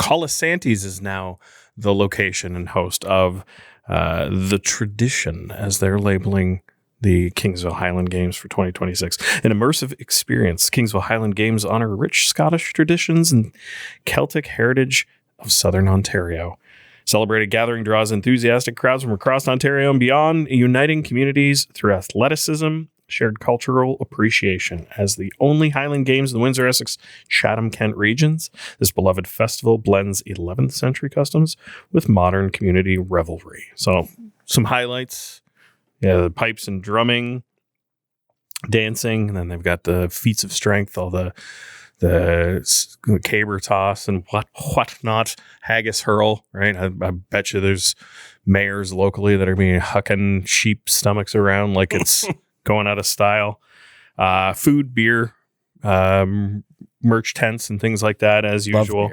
Colasantes is now the location and host of the tradition, as they're labeling the Kingsville Highland Games for 2026. An immersive experience. Kingsville Highland Games honor rich Scottish traditions and Celtic heritage of Southern Ontario. Celebrated gathering draws enthusiastic crowds from across Ontario and beyond, uniting communities through athleticism, shared cultural appreciation. As the only Highland Games in the Windsor, Essex, Chatham, Kent regions, this beloved festival blends 11th century customs with modern community revelry. So some highlights, the pipes and drumming, dancing, and then they've got the feats of strength, all the caber toss and whatnot, haggis hurl, right? I bet you there's mayors locally that are being hucking sheep stomachs around like it's going out of style. Food, beer, merch tents and things like that as usual.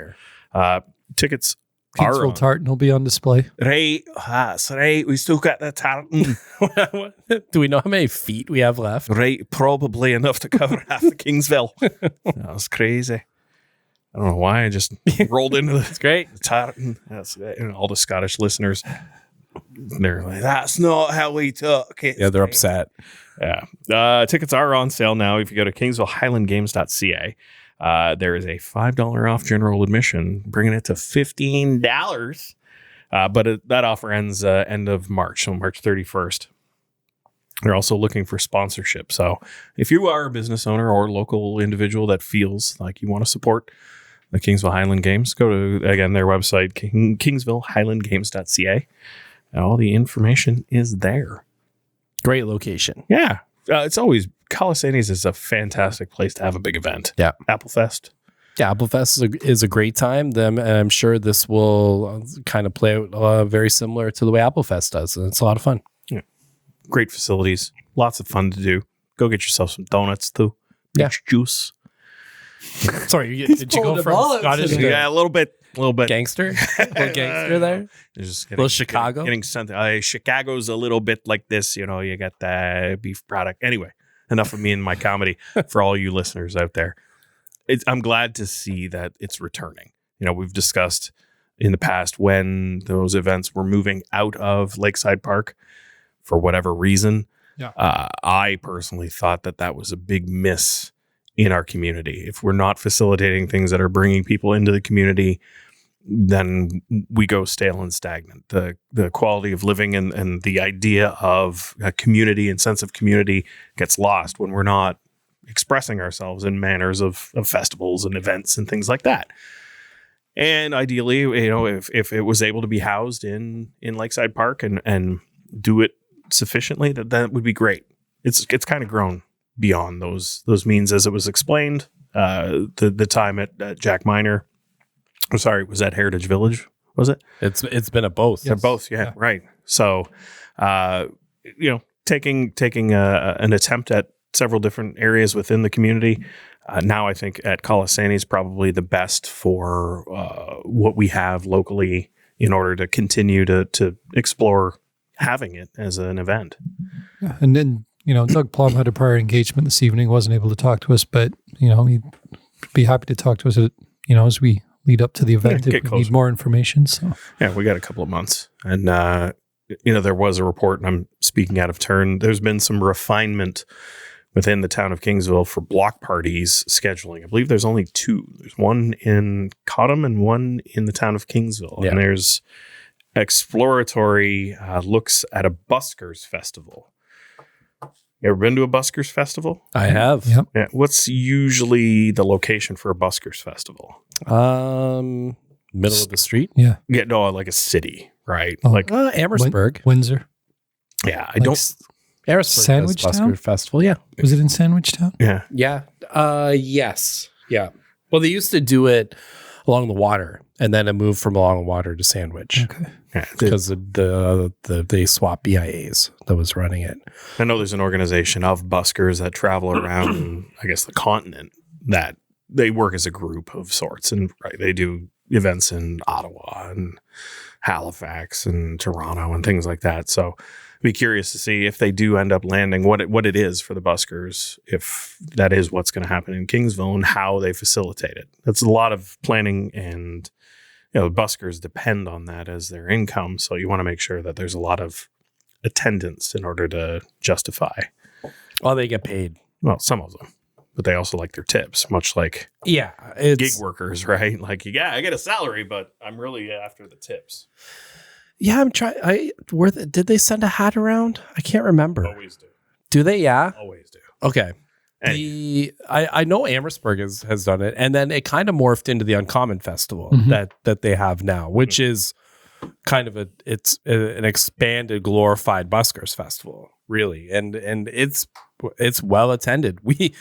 Tickets Kingsville tartan will be on display. Right, that's right. We still got the tartan. Do we know how many feet we have left? Right, probably enough to cover half of Kingsville. That was crazy. I don't know why I just rolled into It's great. the tartan. That's and all the Scottish listeners. They're like, that's not how we talk. Yeah, they're upset. Yeah. Tickets are on sale now. If you go to kingsvillehighlandgames.ca, there is a $5 off general admission, bringing it to $15. But that offer ends end of March, so March 31st. They're also looking for sponsorship. So if you are a business owner or local individual that feels like you want to support the Kingsville Highland Games, go to, again, their website, kingsvillehighlandgames.ca. And all the information is there. Great location. Yeah. It's always, Colasantes is a fantastic place to have a big event. Yeah. Applefest. Yeah, Applefest is a great time. And I'm sure this will kind of play out very similar to the way Applefest does. And it's a lot of fun. Yeah. Great facilities. Lots of fun to do. Go get yourself some donuts too. Peach juice. Sorry, did you go from Scottish to a little bit gangster? A little gangster there? Just little Chicago? Getting something. Chicago's a little bit like this, you got the beef product. Anyway, enough of me and my comedy for all you listeners out there. I'm glad to see that it's returning. We've discussed in the past when those events were moving out of Lakeside Park for whatever reason. Yeah. I personally thought that was a big miss in our community. If we're not facilitating things that are bringing people into the community, then we go stale and stagnant. The quality of living and the idea of a community and sense of community gets lost when we're not expressing ourselves in manners of festivals and events and things like that. And ideally, if it was able to be housed in Lakeside Park and do it sufficiently, that would be great. It's kind of grown beyond those means, as it was explained. The time at Jack Minor, was at Heritage Village Was it? It's been a both. They're both, yeah, right. So, taking an attempt at several different areas within the community. Now I think at Colisani is probably the best for what we have locally in order to continue to explore having it as an event. Yeah. And then, Doug Plum had a prior engagement this evening, wasn't able to talk to us, but, he'd be happy to talk to us, as we lead up to the event if we need more information. So yeah, we got a couple of months. And, there was a report, and I'm speaking out of turn. There's been some refinement within the town of Kingsville for block parties scheduling. I believe there's only 2. There's one in Cottam and one in the town of Kingsville. Yeah. And there's exploratory looks at a buskers festival. You ever been to a buskers festival? I have. Yep. Yeah. What's usually the location for a buskers festival? Middle of the street. Yeah. Yeah. No, like a city, right? Oh. Like Amherstburg. Windsor. Yeah. I don't. Amherstburg Sandwich has Town? Busker Festival. Yeah. Was it in Sandwich Town? Yeah. Yeah. Yes. Yeah. Well, they used to do it along the water, and then it moved from along the water to Sandwich. Okay. Yeah. Because they swapped BIAs that was running it. I know there's an organization of buskers that travel around, I guess, the continent, that they work as a group of sorts, and they do events in Ottawa and Halifax and Toronto and things like that. So I'd be curious to see if they do end up landing what it is for the buskers, if that is what's going to happen in Kingsville, and how they facilitate it. That's a lot of planning, and the buskers depend on that as their income. So you want to make sure that there's a lot of attendance in order to justify. Well, they get paid. Well, some of them, but they also like their tips, much like gig workers, right? Like, yeah, I get a salary, but I'm really after the tips. Yeah, I'm trying. Did they send a hat around? I can't remember. Always do. Do they? Yeah. Always do. Okay. Hey. I know Amherstburg has done it, and then it kind of morphed into the Uncommon Festival that they have now, which is kind of it's an expanded, glorified buskers festival, really, and it's well attended. We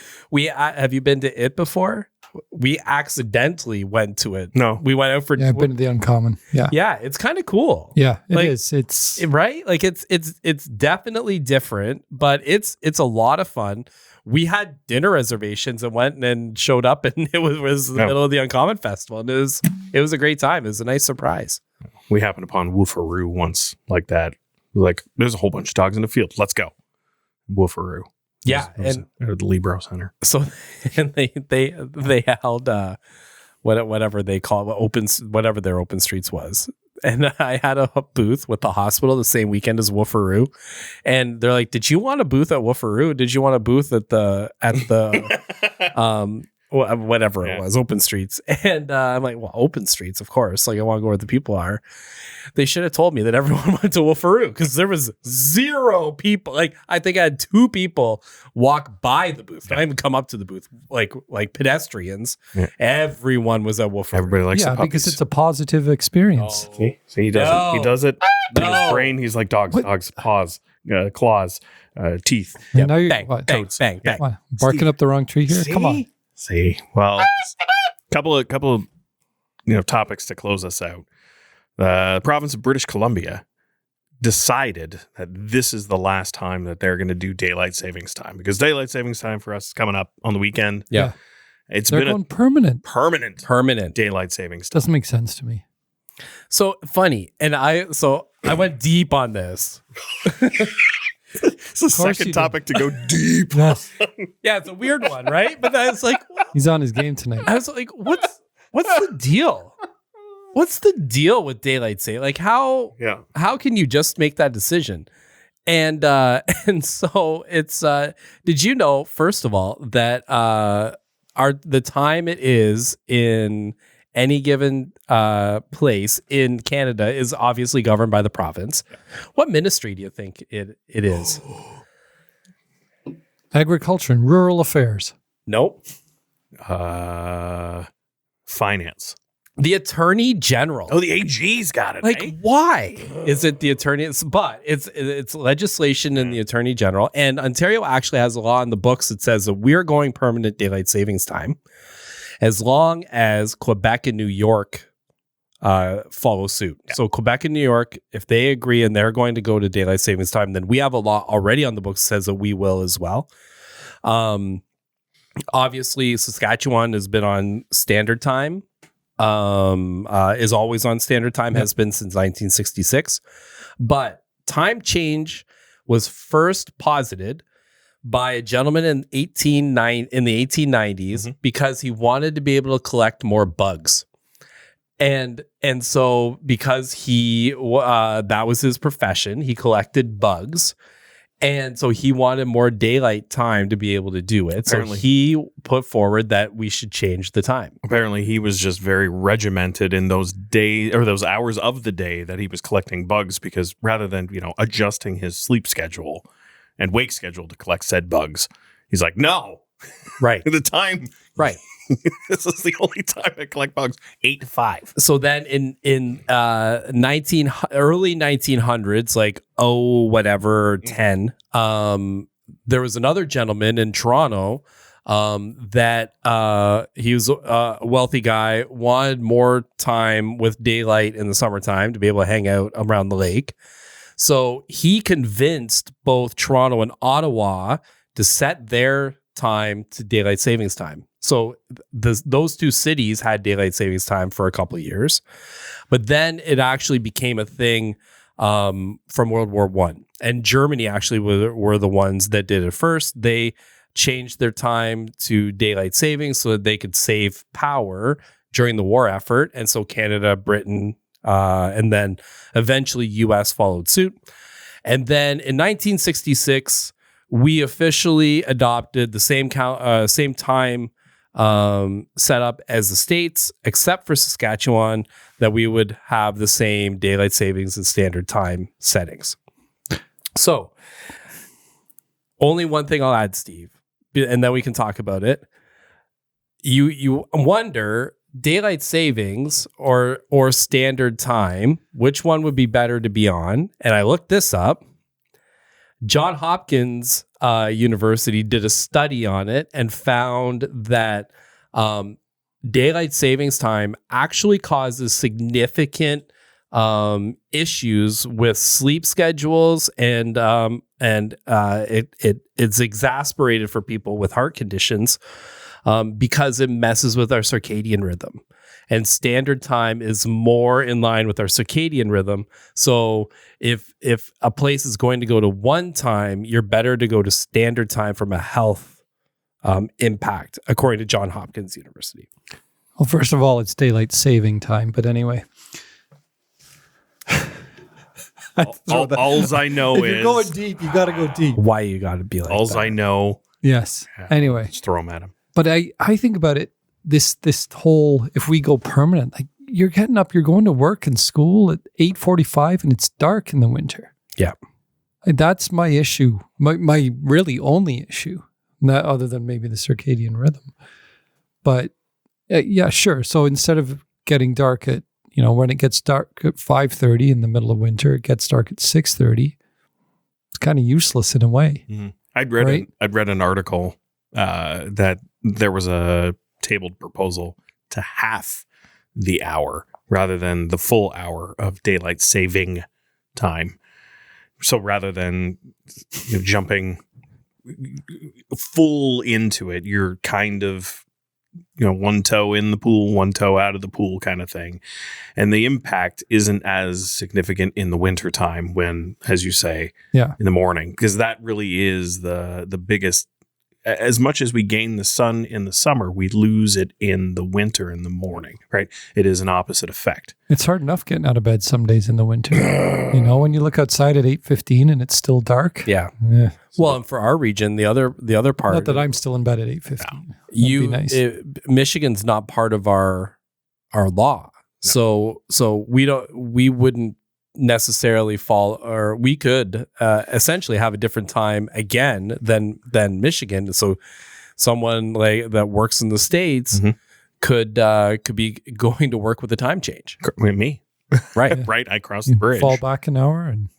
have you been to it before? We accidentally went to it. No, we went out for. Yeah, I've been to the Uncommon. Yeah, yeah, it's kind of cool. Yeah, it like, is. It's right. Like it's definitely different, but it's a lot of fun. We had dinner reservations and went and showed up, and it was the middle of the Uncommon Festival, and it was a great time. It was a nice surprise. We happened upon Woofaroo once like that. Like, there's a whole bunch of dogs in the field. Let's go. Woofaroo. Yeah, and at the Libro Center. So, and they held whatever they call it, whatever their open streets was. And I had a booth with the hospital the same weekend as Woofaroo, and they're like, "Did you want a booth at Woofaroo? Did you want a booth at the whatever it was, open streets?" And I'm like, "Well, open streets, of course. Like, I want to go where the people are." They should have told me that everyone went to Woofaroo, because there was 0 people. Like, I think I had 2 people walk by the booth. I didn't even come up to the booth, like pedestrians. Yeah. Everyone was at Woofaroo. Everybody likes the puppies. Because it's a positive experience. Oh. See, he does it. He does it. In his brain, he's like dogs, paws, claws, teeth. And now you're bang, bang. What, barking up the wrong tree here? See? Come on. See, well, couple of topics to close us out. The province of British Columbia decided that this is the last time that they're going to do daylight savings time, because daylight savings time for us is coming up on the weekend. Yeah. They're going permanent daylight savings time. Doesn't make sense to me. So funny. And I went deep on this. It's the second topic to go deep. Yes. Yeah, it's a weird one, right? But I was like, he's on his game tonight. I was like, what's the deal? What's the deal with daylight saving? Like, how can you just make that decision? And so it's did you know, first of all, that the time it is in any given place in Canada is obviously governed by the province. What ministry do you think it is? Agriculture and Rural Affairs. Nope. Finance. The Attorney General. Oh, the AG's got it. Like, eh? why is it the Attorney? But it's legislation in the Attorney General, and Ontario actually has a law in the books that says that we're going permanent daylight savings time, as long as Quebec and New York follow suit. Yeah. So Quebec and New York, if they agree and they're going to go to daylight savings time, then we have a law already on the books that says that we will as well. Obviously, Saskatchewan has been on standard time, is always on standard time, has been since 1966. But time change was first posited by a gentleman in the 1890s because he wanted to be able to collect more bugs. And so because he that was his profession, he collected bugs. And so he wanted more daylight time to be able to do it. Apparently, so he put forward that we should change the time. Apparently, he was just very regimented in those days or those hours of the day that he was collecting bugs, because rather than, adjusting his sleep schedule and wake schedule to collect said bugs, he's like, no, right. The time. Right. This is the only time I collect bugs, 8 to 5. So then in early 1900s, like 10, there was another gentleman in Toronto that he was a wealthy guy, wanted more time with daylight in the summertime to be able to hang out around the lake. So he convinced both Toronto and Ottawa to set their time to daylight savings time. So those two cities had daylight savings time for a couple of years, but then it actually became a thing from World War I. And Germany actually were the ones that did it first. They changed their time to daylight savings so that they could save power during the war effort. And so Canada, Britain, and then eventually US followed suit. And then in 1966, we officially adopted the same time setup as the states, except for Saskatchewan, that we would have the same daylight savings and standard time settings. So, only one thing I'll add, Steve, and then we can talk about it. You wonder, daylight savings or standard time, which one would be better to be on? And I looked this up. Johns Hopkins University did a study on it and found that daylight savings time actually causes significant issues with sleep schedules, and it's exasperated for people with heart conditions because it messes with our circadian rhythm. And standard time is more in line with our circadian rhythm. So if a place is going to go to one time, you're better to go to standard time from a health impact, according to Johns Hopkins University. Well, first of all, it's daylight saving time. But anyway. Alls I know if you're going deep, you got to go deep. Why you got to be like Alls that? I know. Yes. Yeah, anyway. Just throw them at him. But I think about it. This whole, if we go permanent, like you're getting up, you're going to work and school at 8:45 and it's dark in the winter. Yeah. That's my issue. My really only issue, not other than maybe the circadian rhythm. But yeah, sure. So instead of getting dark at, when it gets dark at 5:30 in the middle of winter, it gets dark at 6:30. It's kind of useless in a way. Mm-hmm. I'd read an article that there was a tabled proposal to half the hour rather than the full hour of daylight saving time. So rather than jumping full into it, you're kind of one toe in the pool, one toe out of the pool kind of thing. And the impact isn't as significant in the winter time when, as you say, in the morning, because that really is the biggest. As much as we gain the sun in the summer, we lose it in the winter in the morning, right? It is an opposite effect. It's hard enough getting out of bed some days in the winter. When you look outside at 8:15 and it's still dark. Yeah. Well, and for our region, the other part. Not that I'm still in bed at 8:15. No. Nice. Michigan's not part of our law, no. So we wouldn't necessarily fall, or we could essentially have a different time again than Michigan. So someone like that works in the States could be going to work with a time change. Me, right? Right. I crossed the bridge, fall back an hour, and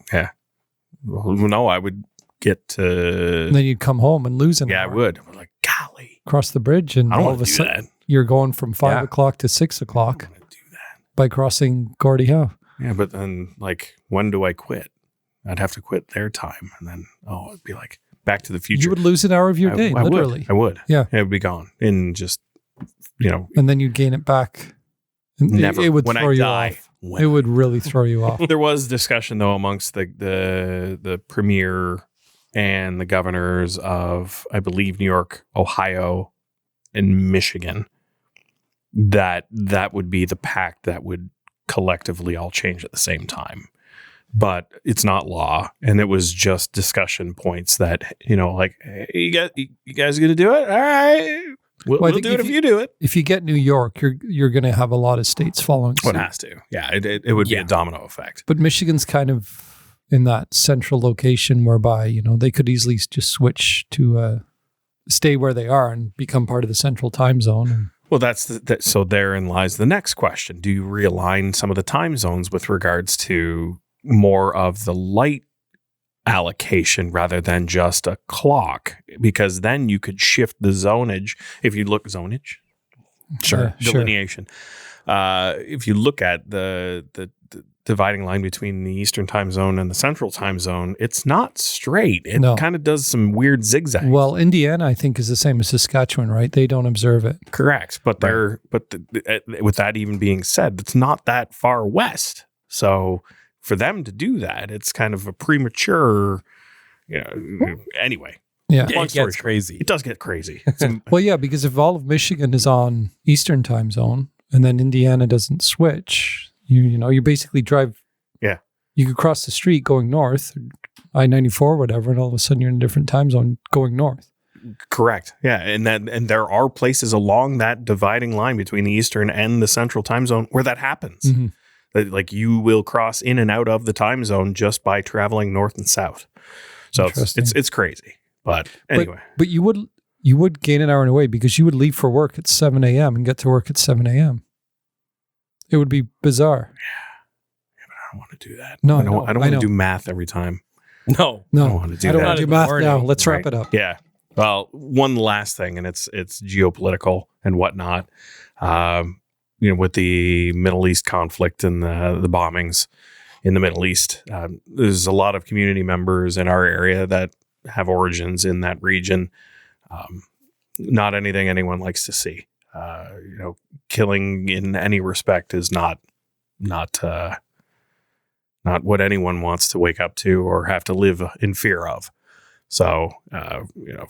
well, no, I would get to. And then you'd come home and lose an hour. Yeah, I would. I'm like, golly, cross the bridge, and all of a sudden you're going from 5 o'clock to 6 o'clock. by crossing Gordie Howe. Yeah, but then like, when do I quit? I'd have to quit their time, and then it'd be like Back to the Future. You would lose an hour of your day, literally. I would. Yeah, it would be gone in just and then you'd gain it back. Never. It would when throw I you die, off. It would really throw you off. There was discussion though amongst the premier and the governors of, I believe, New York, Ohio, and Michigan, that would be the pact that would collectively all change at the same time. But it's not law, and it was just discussion points that, like, hey, you guys going to do it? All right. We'll do it if you do it. If you get New York, you're going to have a lot of states following suit. Well, it has to. Yeah, it would be a domino effect. But Michigan's kind of in that central location whereby, they could easily just switch to stay where they are and become part of the central time zone. Well, so therein lies the next question. Do you realign some of the time zones with regards to more of the light allocation rather than just a clock? Because then you could shift the zonage. If you look delineation. If you look at the dividing line between the Eastern time zone and the Central time zone, it's not straight. It kind of does some weird zigzags. Well, Indiana, I think, is the same as Saskatchewan, right? They don't observe it. Correct. But with that even being said, it's not that far west. So for them to do that, it's kind of a premature, anyway. Yeah. It gets crazy. It does get crazy. Well, yeah, because if all of Michigan is on Eastern time zone and then Indiana doesn't switch, you basically drive. Yeah. You could cross the street going north, I-94, whatever, and all of a sudden you're in a different time zone going north. Correct. Yeah. And there are places along that dividing line between the Eastern and the Central time zone where that happens. Mm-hmm. Like you will cross in and out of the time zone just by traveling north and south. So it's crazy. But anyway. But you would gain an hour in a way because you would leave for work at 7 a.m. and get to work at 7 a.m. It would be bizarre. Yeah, but I don't want to do that. No, I don't want to do math every time. No. I don't want to do that. I don't want to do math now. Let's wrap it up. Yeah. Well, one last thing, and it's geopolitical and whatnot. With the Middle East conflict and the bombings in the Middle East, there's a lot of community members in our area that have origins in that region. Not anything anyone likes to see. Killing in any respect is not what anyone wants to wake up to or have to live in fear of. So,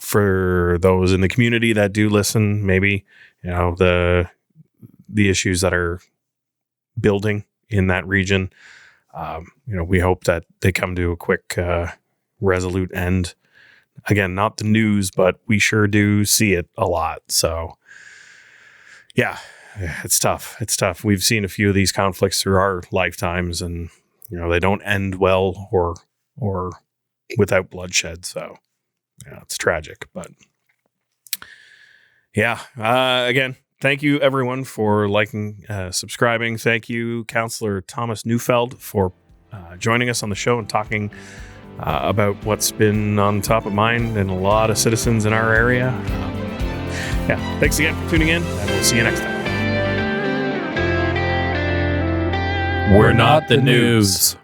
for those in the community that do listen, maybe, the issues that are building in that region, we hope that they come to a quick, resolute end. Again, not the news, but we sure do see it a lot. So, yeah, it's tough. It's tough. We've seen a few of these conflicts through our lifetimes, and they don't end well or without bloodshed. So, yeah, it's tragic. But yeah, again, thank you everyone for liking, subscribing. Thank you, Councillor Thomas Neufeld, for joining us on the show and talking about what's been on top of mind and a lot of citizens in our area. Thanks again for tuning in, and we'll see you next time. We're not the news.